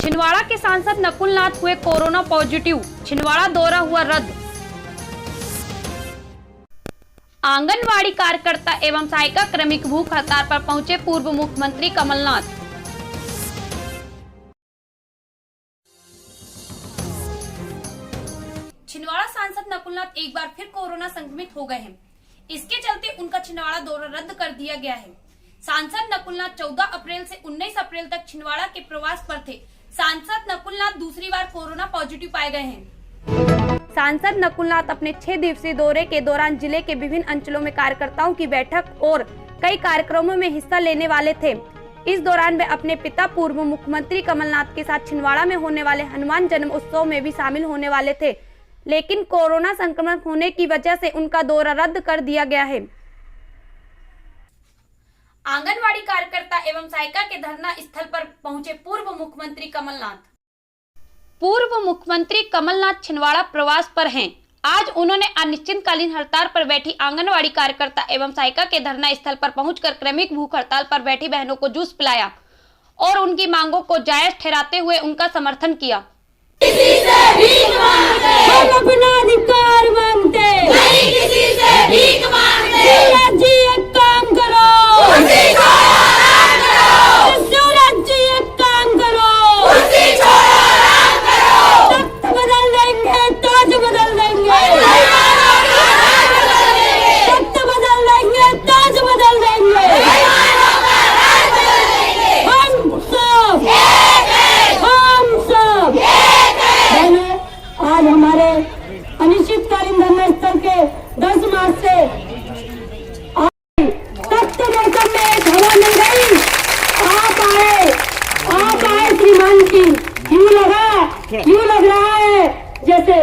छिंदवाड़ा के सांसद नकुल नाथ हुए कोरोना पॉजिटिव, छिंदवाड़ा दौरा हुआ रद्द। आंगनवाड़ी कार्यकर्ता एवं सहायिका क्रमिक भूख हड़ताल पर पहुंचे पूर्व मुख्यमंत्री कमलनाथ। छिंदवाड़ा सांसद नकुल नाथ एक बार फिर कोरोना संक्रमित हो गए हैं। इसके चलते उनका छिंदवाड़ा दौरा रद्द कर दिया गया है। सांसद नकुल नाथ 14 अप्रैल से 19 अप्रैल तक छिंदवाड़ा के प्रवास पर थे। सांसद नकुल नाथ दूसरी बार कोरोना पॉजिटिव पाए गए हैं। सांसद नकुल नाथ अपने 6 दिवसीय दौरे के दौरान जिले के विभिन्न अंचलों में कार्यकर्ताओं की बैठक और कई कार्यक्रमों में हिस्सा लेने वाले थे। इस दौरान वे अपने पिता पूर्व मुख्यमंत्री कमलनाथ के साथ छिंदवाड़ा में होने वाले हनुमान जन्म उत्सव में भी शामिल होने वाले थे, लेकिन कोरोना संक्रमण होने की वजह से उनका दौरा रद्द कर दिया गया है। आंगनवाड़ी कार्यकर्ता एवं सहायिका के धरना स्थल पर पहुंचे पूर्व मुख्यमंत्री कमलनाथ। पूर्व मुख्यमंत्री कमलनाथ छिंदवाड़ा प्रवास पर हैं। आज उन्होंने अनिश्चितकालीन हड़ताल पर बैठी आंगनवाड़ी कार्यकर्ता एवं सहायिका के धरना स्थल पर पहुंचकर क्रमिक भूख हड़ताल पर बैठी बहनों को जूस पिलाया और उनकी मांगों को जायज ठहराते हुए उनका समर्थन किया। किसी से भीख मांगते, हम अपना अधिकार मांगते, नहीं किसी से भीख मांगते। सूरज जी एक काम करो, कुर्सी छोड़ो आराम करो। सूरज जी एक काम करो, कुर्सी छोड़ो आराम करो। तख्त बदल देंगे, ताज बदल देंगे, तख्त बदल देंगे, ताज बदल देंगे। हम सब आज हमारे अनिश्चितकालीन धरना स्थल के 10 मार्च से तख्त मौसम में एक हवा मिल गई। आप आए श्रीमान जी। यूं लग रहा है जैसे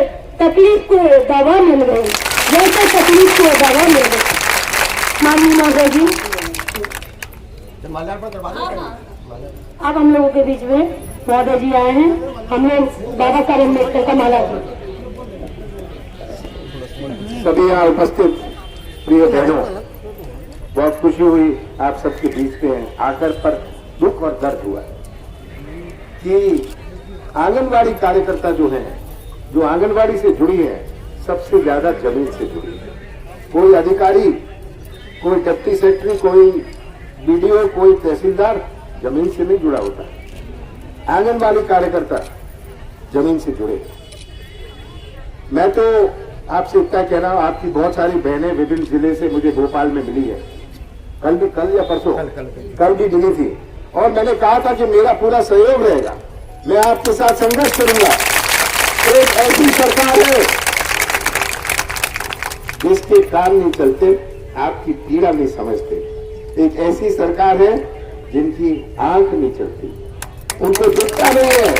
तकलीफ को दवा मिल गई, जैसे तकलीफ को दवा मिल गई। माननीय महोदय जी, अब हम लोगों के बीच में महोदय जी आए हैं। हम लोग बाबा साहेब अम्बेडकर का माला। सभी यहाँ उपस्थित प्रिय बहनों, बहुत खुशी हुई आप सबके बीच में आकर, पर दुख और दर्द हुआ कि आंगनवाड़ी कार्यकर्ता जो है, जो आंगनवाड़ी से जुड़ी है, सबसे ज्यादा जमीन से जुड़ी है। कोई अधिकारी, कोई डिप्टी सेक्रेटरी, कोई बीडीओ, कोई तहसीलदार जमीन से नहीं जुड़ा होता। आंगनवाड़ी कार्यकर्ता जमीन से जुड़े। मैं तो आपसे इतना कह रहा हूं, आपकी बहुत सारी बहनें विभिन्न जिले से मुझे भोपाल में मिली है। कल या परसों कल भी मिली थी, और मैंने कहा था कि मेरा पूरा सहयोग रहेगा, मैं आपके साथ संघर्ष करूंगा। एक ऐसी सरकार है जिसके काम नहीं चलते, आपकी पीड़ा नहीं समझते। एक ऐसी सरकार है जिनकी आंख नहीं चलती, उनको दिखता नहीं है,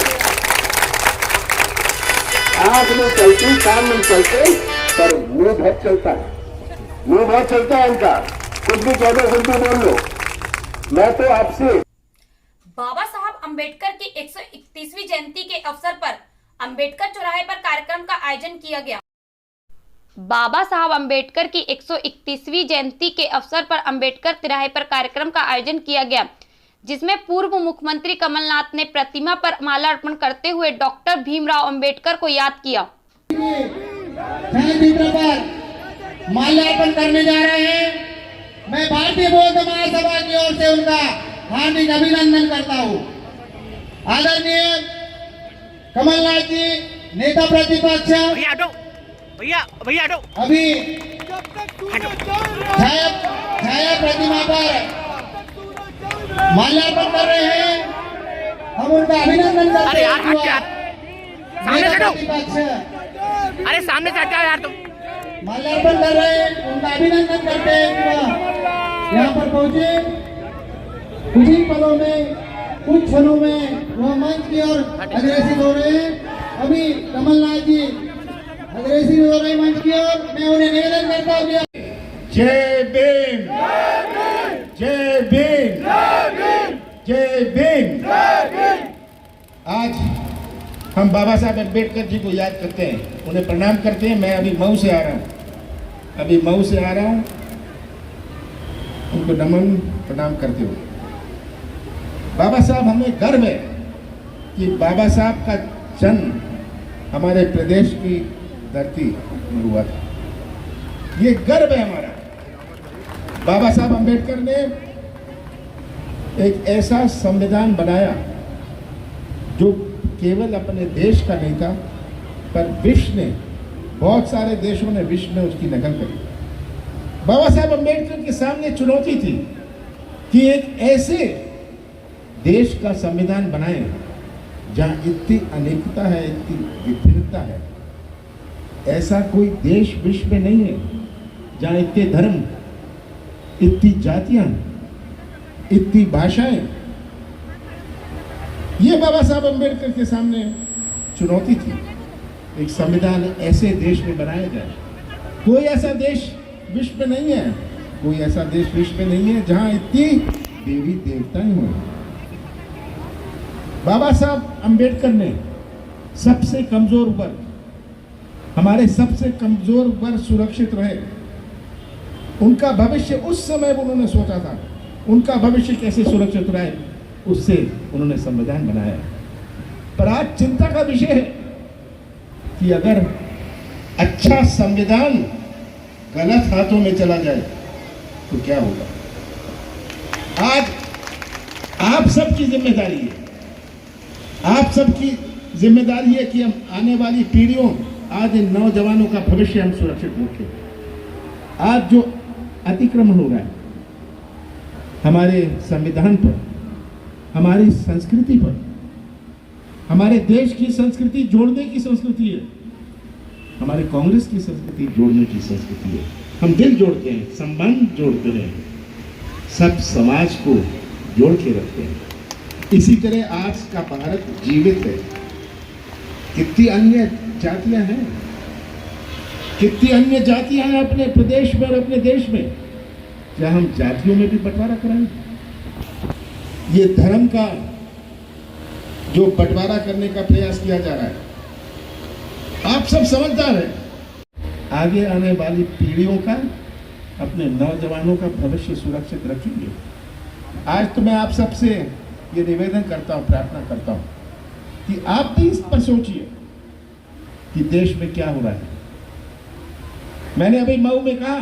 आंख नहीं चलती, काम नहीं चलते, पर मुंह बहुत चलता है, मुंह बहुत चलता है इनका। कुछ भी कह दो, कुछ भी बोल लो। मैं तो आपसे बाबा साहब अम्बेडकर की 131वीं जयंती के अवसर पर अम्बेडकर चौराहे पर कार्यक्रम का आयोजन किया गया। बाबा साहब अम्बेडकर की 131वीं जयंती के अवसर पर अम्बेडकर तिराहे पर कार्यक्रम का आयोजन किया गया, जिसमें पूर्व मुख्यमंत्री कमलनाथ ने प्रतिमा पर माला अर्पण करते हुए डॉक्टर भीमराव अंबेडकर को याद किया। माल्यार्पण करने जा रहे हैं। मैं भारतीय बौद्ध महासभा की ओर से उनका हार्दिक अभिनंदन करता हूँ। आदरणीय कमलनाथ जी, नेता प्रतिपक्ष, भैया अभी छाया प्रतिमा पर माल्यार्पण कर रहे हैं। हम उनका अभिनंदन करते हैं। अरे सामने से हट जाओ यार तुम। माल्यार्पण कर रहे हैं, उनका अभिनंदन करते हैं। यहाँ पर पहुंचे कुछ ही पलों में, कुछ क्षणों में वह मंच की ओर अग्रसित हो रहे हैं। अभी कमलनाथ जी अग्रसित हो रहे मंच की ओर। मैं उन्हें निवेदन करता हूँ। जय भीम, जय भीम, जय भीम। आज हम बाबा साहब अम्बेडकर जी को याद करते हैं, उन्हें प्रणाम करते हैं। मैं अभी मऊ से आ रहा हूँ, उनको नमन प्रणाम करते हुए। बाबा साहब हमें गर्व है कि बाबा साहब का जन्म हमारे प्रदेश की धरती में हुआ था। ये गर्व है हमारा। बाबा साहब अंबेडकर ने एक ऐसा संविधान बनाया जो केवल अपने देश का नहीं था, पर विश्व ने, बहुत सारे देशों ने विश्व में उसकी नकल करी। बाबा साहब अंबेडकर के सामने चुनौती थी कि एक ऐसे देश का संविधान बनाएं जहां इतनी अनेकता है, इतनी विभिन्नता है। ऐसा कोई देश विश्व में नहीं है जहां इतने धर्म, इतनी जातियां, इतनी भाषाएं। ये बाबा साहब अंबेडकर के सामने चुनौती थी। एक संविधान ऐसे देश में बनाया जाए। कोई ऐसा देश विश्व में नहीं है, कोई ऐसा देश विश्व में नहीं है जहां इतनी देवी देवताएं हों। बाबा साहब अंबेडकर ने सबसे कमजोर वर्ग, हमारे सबसे कमजोर वर्ग सुरक्षित रहे। उनका भविष्य उस समय उन्होंने सोचा था, उनका भविष्य कैसे सुरक्षित रहे, उससे उन्होंने संविधान बनाया। पर आज चिंता का विषय है कि अगर अच्छा संविधान गलत हाथों में चला जाए तो क्या होगा। आज आप सबकी जिम्मेदारी है, आप सबकी जिम्मेदारी है कि हम आने वाली पीढ़ियों, आज इन नौजवानों का भविष्य हम सुरक्षित रखें। आज जो अतिक्रमण हो रहा है हमारे संविधान पर, हमारी संस्कृति पर, हमारे देश की संस्कृति जोड़ने की संस्कृति है, हमारे कांग्रेस की संस्कृति जोड़ने की संस्कृति है। हम दिल जोड़ते हैं, संबंध जोड़ते हैं, सब समाज को जोड़ के रखते हैं। इसी तरह आज का भारत जीवित है। कितनी अन्य जातियां हैं, कितनी अन्य जातियां हैं अपने प्रदेश में और अपने देश में। क्या हम जातियों में भी बंटवारा कराएं? ये धर्म का जो बंटवारा करने का प्रयास किया जा रहा है, आप सब समझदार हैं। आगे आने वाली पीढ़ियों का, अपने नौजवानों का भविष्य सुरक्षित रखेंगे। आज तो मैं आप सबसे ये निवेदन करता हूं, प्रार्थना करता हूं कि आप भी इस पर सोचिए कि देश में क्या हो रहा है। मैंने अभी मऊ में कहा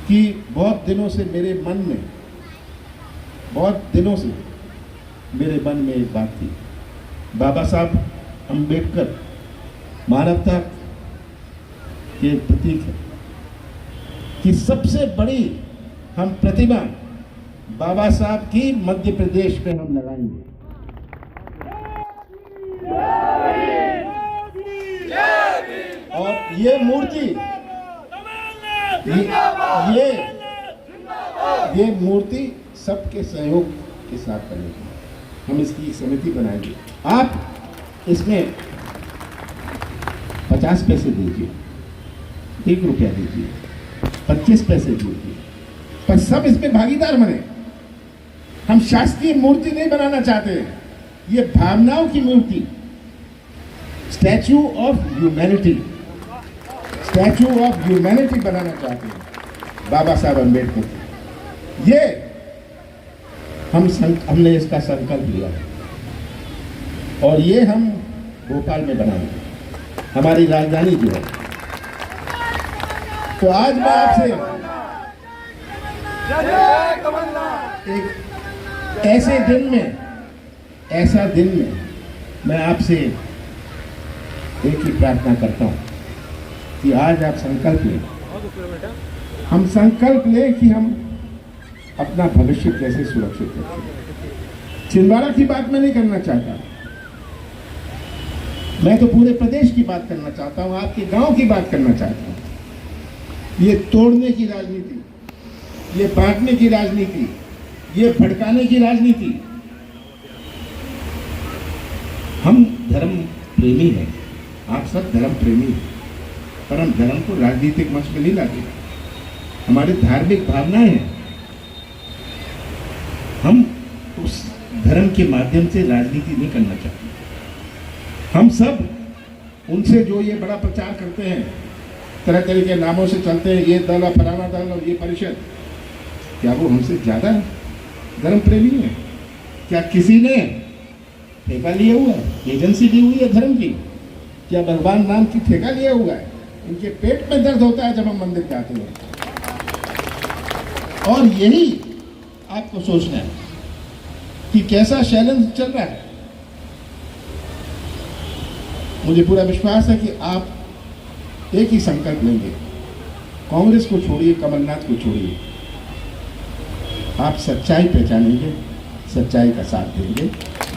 कि बहुत दिनों से मेरे मन में, बहुत दिनों से मेरे मन में एक बात थी। बाबा साहब अंबेडकर मानवता के प्रतीक है कि सबसे बड़ी हम प्रतिमा बाबा साहब की मध्य प्रदेश में हम लगाएंगे। और ये मूर्ति, ये मूर्ति सबके सहयोग के साथ बनेगी। हम इसकी एक समिति बनाएंगे। आप इसमें 50 पैसे दीजिए, 1 रुपया दीजिए, 25 पैसे दीजिए, पर सब इसमें भागीदार बने। हम शासकीय मूर्ति नहीं बनाना चाहते, ये भावनाओं की मूर्ति, statue of humanity, statue of humanity बनाना चाहते हैं बाबा साहब अंबेडकर। ये हमने इसका संकल्प लिया है और ये हम भोपाल में बनाएंगे, हमारी राजधानी जो है। तो आज मैं आपसे एक ऐसे दिन में मैं आपसे एक ही प्रार्थना करता हूं कि आज आप संकल्प लें, हम संकल्प लें कि हम अपना भविष्य कैसे सुरक्षित रखें। छिंदवाड़ा की बात मैं नहीं करना चाहता, मैं तो पूरे प्रदेश की बात करना चाहता हूं, आपके गांव की बात करना चाहता हूं। ये तोड़ने की राजनीति, ये बांटने की राजनीति, ये भड़काने की राजनीति, हम धर्म प्रेमी हैं, आप सब धर्म प्रेमी हैं, पर हम धर्म को राजनीतिक मंच में नहीं लाते। हमारी धार्मिक भावनाएं हैं, हम उस धर्म के माध्यम से राजनीति नहीं करना चाहते। हम सब उनसे जो ये बड़ा प्रचार करते हैं, तरह तरह के नामों से चलते हैं, ये दल और फलाना दल और ये परिषद, क्या वो हमसे ज्यादा धर्म प्रेमी है? क्या किसी ने ठेका लिया हुआ है, एजेंसी दी हुई है धर्म की, क्या भगवान राम की ठेका लिया हुआ है? इनके पेट में दर्द होता है जब हम मंदिर जाते हैं। और यही आपको सोचना है कि कैसा चैलेंज चल रहा है। मुझे पूरा विश्वास है कि आप एक ही संकल्प लेंगे, कांग्रेस को छोड़िए, कमलनाथ को छोड़िए, आप सच्चाई पहचानेंगे, सच्चाई का साथ देंगे,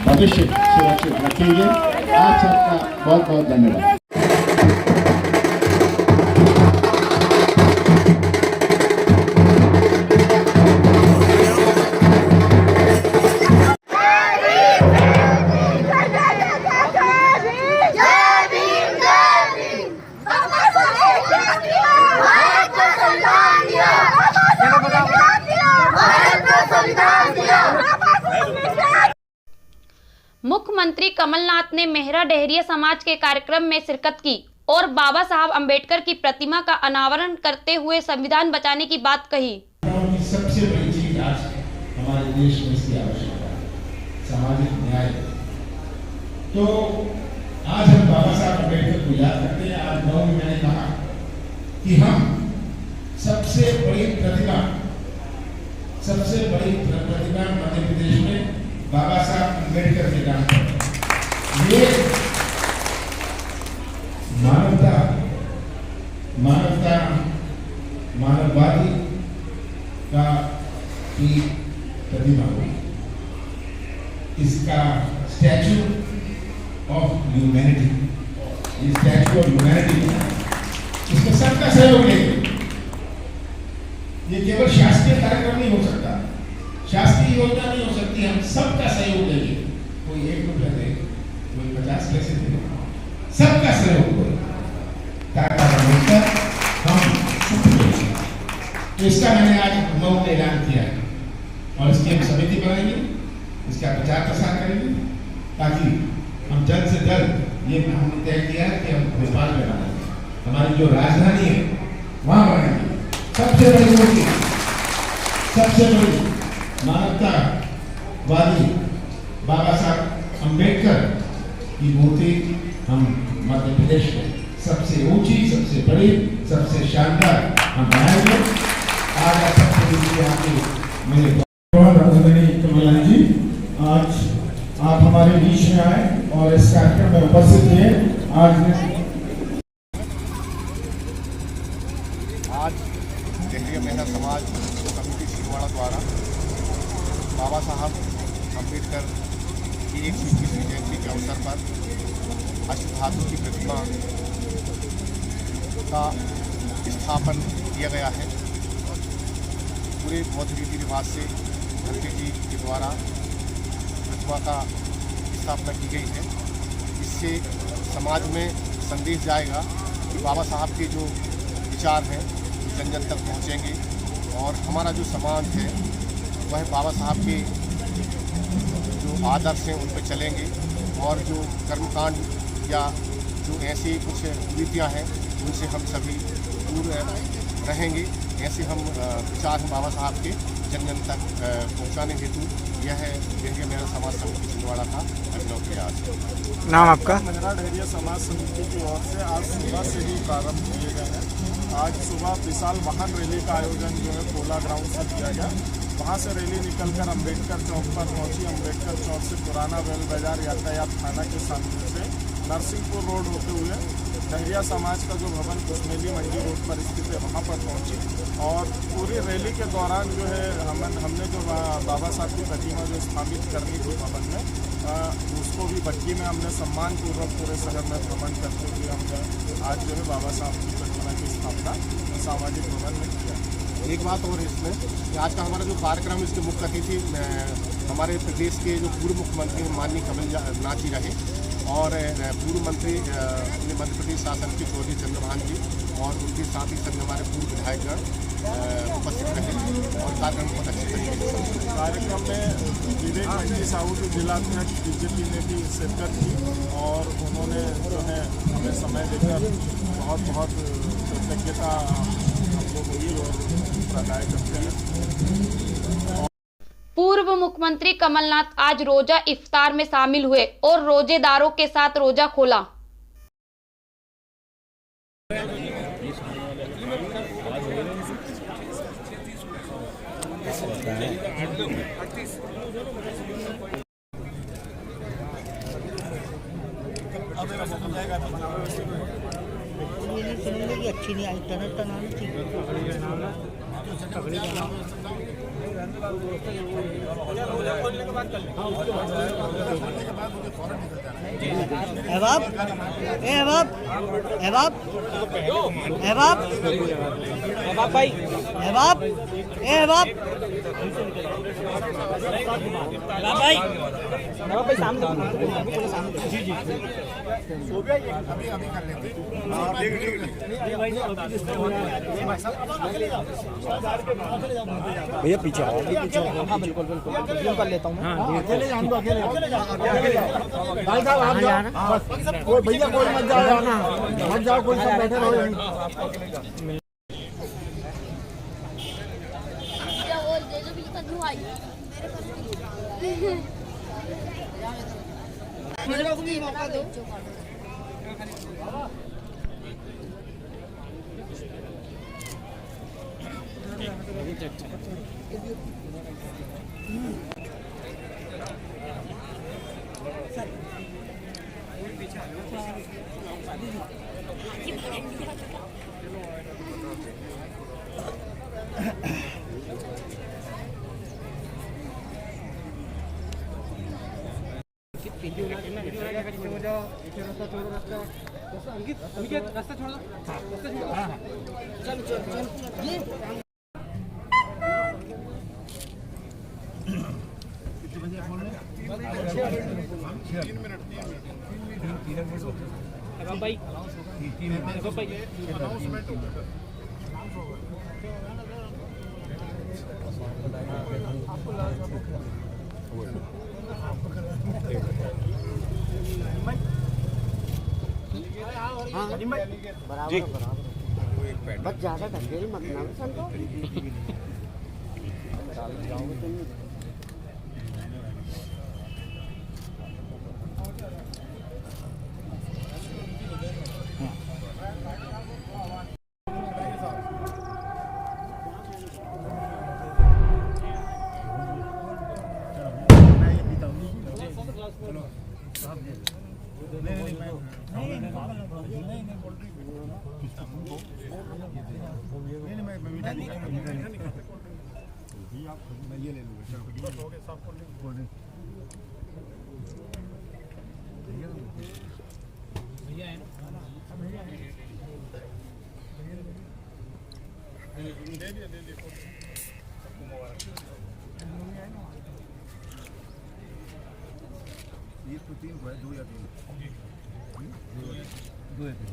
भविष्य सुरक्षित रखेंगे। आप सबका बहुत बहुत धन्यवाद। मुख्यमंत्री कमलनाथ ने मेहरा डेहरिया समाज के कार्यक्रम में शिरकत की और बाबा साहब अंबेडकर की प्रतिमा का अनावरण करते हुए संविधान बचाने की बात कही। सबसे बड़ी चीज आज हमारे देश में इसकी आवश्यकता है, सामाजिक न्याय। तो आज हम बाबा साहब अंबेडकर को याद करते हैं। आज 9 में मैंने कहा कि हम सबसे बड़ी प्रतिमा मध्य प्रदेश में बाबा साहब अंबेडकर के नाम पर, ये मानववादी का की प्रतिमा हुई। इसका स्टैचू ऑफ ह्यूमैनिटी, ये स्टैचू ऑफ ह्यूमैनिटी, इसमें सबका सहयोग लेंगे। ये केवल शासकीय कार्यक्रम नहीं हो सकता, शासकीय योजना नहीं हो सकती, हम सबका सहयोग देंगे। कोई 1 रुपया दे, कोई 50 पैसे दे, सबका सहयोग हो, ताकि मिलकर हम तो इसका मैंने आज 9 में ऐलान किया है और इसकी हम समिति बनाएंगे, इसका प्रचार प्रसार करेंगे ताकि हम जल्द से जल्द, ये हमने तय किया है कि हम भोपाल में बनाएंगे, हमारी जो राजधानी है वहां बनाएंगे। सबसे बड़ी मूर्ति, सबसे बड़ी मानवतावादी बाबा साहब अंबेडकर की मूर्ति हम मध्य प्रदेश में सबसे ऊंची, सबसे बड़ी, सबसे शानदार हम बनाएंगे। आज आप मेरे कमलनाथ जी, आज आप हमारे बीच में आए और इस कार्यक्रम में उपस्थित हुए। आज डेहरिया मेहरा समाज कमेटी छिंदवाड़ा द्वारा बाबा साहब अंबेडकर की 121वीं जयंती के अवसर पर अष्टधातु की प्रतिमा का स्थापन किया गया है। पूरे बौद्ध रीति रिवाज से घंटे जी के द्वारा प्रतिमा का स्थापना की गई है। इससे समाज में संदेश जाएगा कि बाबा साहब के जो विचार हैं जन जन तक पहुँचेंगे और हमारा जो समाज है वह बाबा साहब के जो आदर्श हैं उन पर चलेंगे और जो कर्मकांड या जो ऐसी कुछ नीतियाँ हैं उनसे हम सभी दूर रहेंगे। ऐसे हम विचार हैं बाबा साहब के जन जन तक पहुँचाने हेतु यह डेहरिया मेहरा समाज समिति छिंदवाड़ा का अभिनव प्रयास है। नाम आपका? मेहरा डेहरिया समाज समिति की ओर से आज सुबह से ही प्रारंभ किए गए हैं। आज सुबह विशाल वाहन रैली का आयोजन जो है पोला ग्राउंड से किया गया। वहाँ से रैली निकलकर अंबेडकर चौक पर पहुंची। अंबेडकर चौक से पुराना बेल बाजार यातायात थाना के सामने से नरसिंहपुर रोड होते हुए डेहरिया समाज का जो भवन कुशमेली मंडी रोड पर स्थित है वहाँ पर पहुंची और पूरी रैली के दौरान जो है हमने जो बाबा साहब की प्रतिमा जो स्थापित करनी थी भवन में, उसको भी बच्ची में हमने सम्मानपूर्वक पूरे शहर में भ्रमण करते हुए हमने आज जो है बाबा साहब की प्रतिमा की स्थापना सामाजिक भवन में किया। एक बात और इसमें कि आज का हमारा जो कार्यक्रम इसके मुख्य अतिथि हमारे प्रदेश के जो पूर्व मुख्यमंत्री माननीय कमलनाथ जी रहे और पूर्व मंत्री अपने मध्य प्रदेश शासन के चौधरी चंद्रभान जी और उनके साथ ही संग हमारे पूर्व विधायकगण उपस्थित रहे और कार्यक्रम बहुत अच्छे तरीके से कार्यक्रम में विवेक मंजी साहू जो जिलाध्यक्ष बीजेपी ने भी शिरकत की और उन्होंने जो है हमें समय देकर बहुत बहुत कृतज्ञता हम लोग हुई और प्रदाय करते हैं। पूर्व मुख्यमंत्री कमलनाथ आज रोजा इफ्तार में शामिल हुए और रोजेदारों के साथ रोजा खोला। अच्छी नहीं आई भैया पीछे आओ, हाँ बिल्कुल बिल्कुल कर लेता हूँ मैं। अकेले जान दो, अकेले भाई साहब आप जाओ, कोई भैया कोई मत जाओ ना, मत जाओ, कोई सब बैठे रहो यहीं। मौका दो। रास्ता छोड़ दो, चल चल चल। भाई बस ज्यादा ढकेल मत ना संतो। ये तो 3 को है, 2 या 3 2 या 3।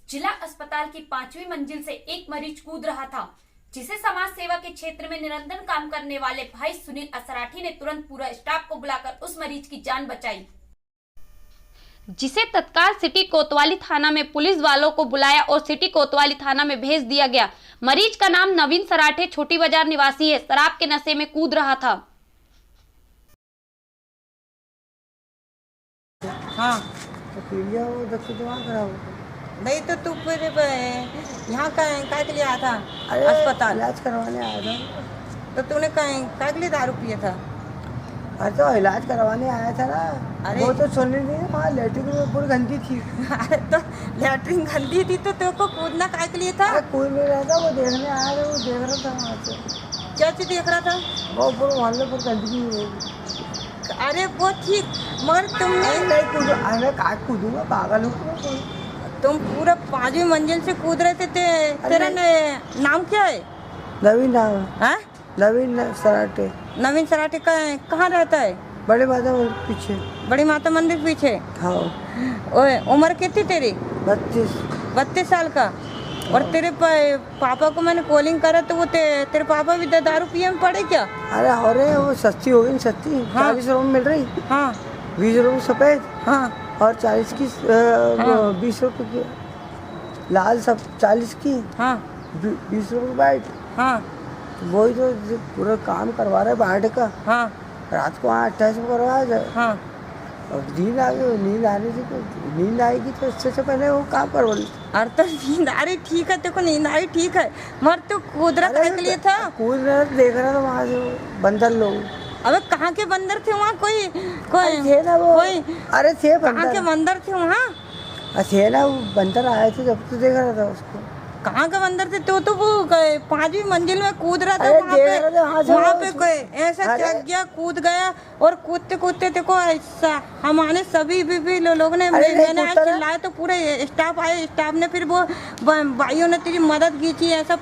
जिला अस्पताल की 5वीं मंजिल से एक मरीज कूद रहा था, जिसे समाज सेवा के क्षेत्र में निरंतर काम करने वाले भाई सुनील असराठी ने तुरंत पूरा स्टाफ को बुलाकर उस मरीज की जान बचाई, जिसे तत्काल सिटी कोतवाली थाना में पुलिस वालों को बुलाया और सिटी कोतवाली थाना में भेज दिया गया। मरीज का नाम नवीन सराठे छोटी बाजार निवासी है, शराब के नशे में कूद रहा था। हाँ नहीं तो तू फिर यहाँ का के लिए आया था? अस्पताल इलाज करवाने आया था। तो तूने का के लिए दारू पिया था? अरे तो इलाज करवाने आया था ना। अरे वो तो सुनने नहीं, वहाँ लेटरिन में पूरी गंदी थी। अरे तो लेटरिन गंदी थी तो तेरे को कूदना का के लिए था? कोई नहीं रहा था, वो देखने आया था, वो देख रहा था वहाँ से। क्या चीज देख रहा था? वो पूरे मोहल्ले पर गंदगी होगी। अरे वो ठीक, मगर तुमने नहीं कूदो। अरे का कूदूंगा, पागल हो तुम पूरा 5वीं मंजिल से कूद रहे थे। तेरा नाम क्या है? नवीन नाम है। नवीन सराठे। नवीन सराठे कहाँ रहता है? बड़े माता मंदिर पीछे। बड़ी माता मंदिर पीछे। हाँ। ओए उम्र कितनी तेरी? 32 32 साल का। और तेरे पापा को मैंने कॉलिंग करा तो वो तेरे पापा भी दारू पिए में पड़े क्या? अरे हो रहे वो सस्ती हो गई, सस्ती। हाँ। 40 रुपये मिल रही। हाँ 20 रुपये सफ़ेद। हाँ और 40 की 20 रुपये की लाल, सब 40 की। हाँ 20 रुपये वाइट। हाँ वही तो पूरा काम करवा रहे बाहर का। हाँ रात को 28 को करवाया जाए। हाँ और नींद आ गई, नींद आने से नींद आएगी तो इससे पहले वो काम करवा ली। अरे तो नींद आ रही ठीक है, देखो नींद आ रही ठीक है, मर तो कूदरा करने के लिए था। कूद रहा देख रहा था वहाँ से बंदर लोग। अबे कहाँ के बंदर थे वहाँ? कोई थे ना वो, कोई अरे थे कहाँ के बंदर थे वहाँ? थे ना वो बंदर आए थे जब तो देख रहा था उसको। कहाँ का बंदर थे? तो वो 5वीं मंजिल में कूद रहा था वहाँ पे कोई ऐसा चढ़ गया, कूद गया और कूदते कूदते देखो ऐसा हमारे सभी भी लोगों ने मैंने आज चिल्लाया तो पूरे स्टाफ आए, स्टाफ ने फिर वो भाइयों ने तेरी मदद खींची, ऐसा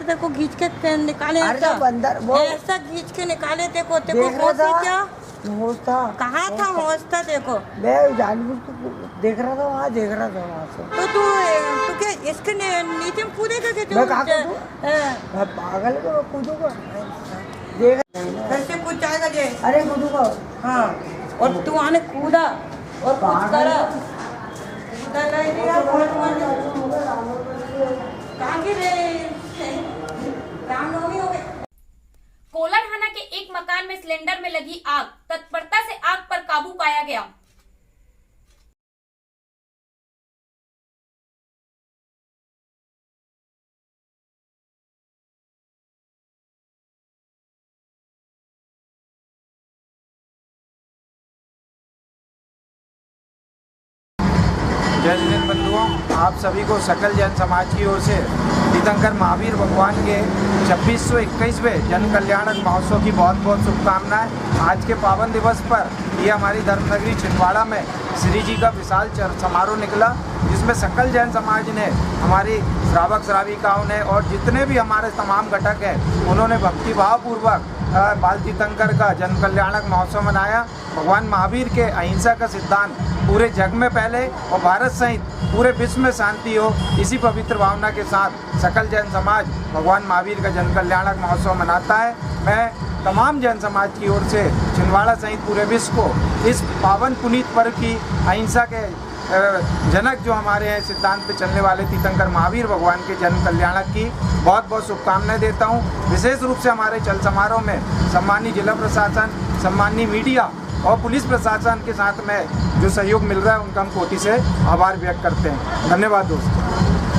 देखो खींच के निकाले, ऐसा खींच के निकाले। देखो क्या होश था? कहाँ था होश था? देखो मैं जानबूझ को देख रहा था वहाँ, देख रहा था वहाँ से। तो तू क्या इसके नीचे में कूदेगा क्या? मैं कहाँ कूदूं? मैं पागल को कूदूंगा? देख कैसे कूद जाएगा ये? अरे कूदूंगा। हाँ और तू आने कूदा और कुछ करा कहाँ की रे? रामनवमी हो गई। कोलारहाना के एक मकान में सिलेंडर में लगी आग, तत्परता से आग पर काबू पाया गया। जय जिन बंधुओं, आप सभी को सकल जैन समाज की ओर से तीर्थंकर महावीर भगवान के 2621वें जन कल्याणक महोत्सव की बहुत बहुत शुभकामनाएं। आज के पावन दिवस पर ये हमारी धर्मनगरी छिंदवाड़ा में श्री जी का विशाल समारोह निकला, जिसमें सकल जैन समाज ने, हमारी श्रावक श्राविकाओं ने और जितने भी हमारे तमाम घटक हैं, उन्होंने भक्तिभाव पूर्वक बाल तीर्थंकर का जन कल्याणक महोत्सव मनाया। भगवान महावीर के अहिंसा का सिद्धांत पूरे जग में फैले और भारत सहित पूरे विश्व में शांति हो, इसी पवित्र भावना के साथ सकल जैन समाज भगवान महावीर का जन कल्याणक महोत्सव मनाता है। मैं तमाम जैन समाज की ओर से छिंदवाड़ा सहित पूरे विश्व को इस पावन पुनीत पर्व की, अहिंसा के जनक जो हमारे हैं, सिद्धांत पे चलने वाले तीर्थंकर महावीर भगवान के जन्म कल्याणक की बहुत बहुत शुभकामनाएं देता हूं। विशेष रूप से हमारे चल समारोह में सम्मानीय जिला प्रशासन, सम्मानीय मीडिया और पुलिस प्रशासन के साथ में जो सहयोग मिल रहा है, उनका हम कोटि से आभार व्यक्त करते हैं। धन्यवाद दोस्तों।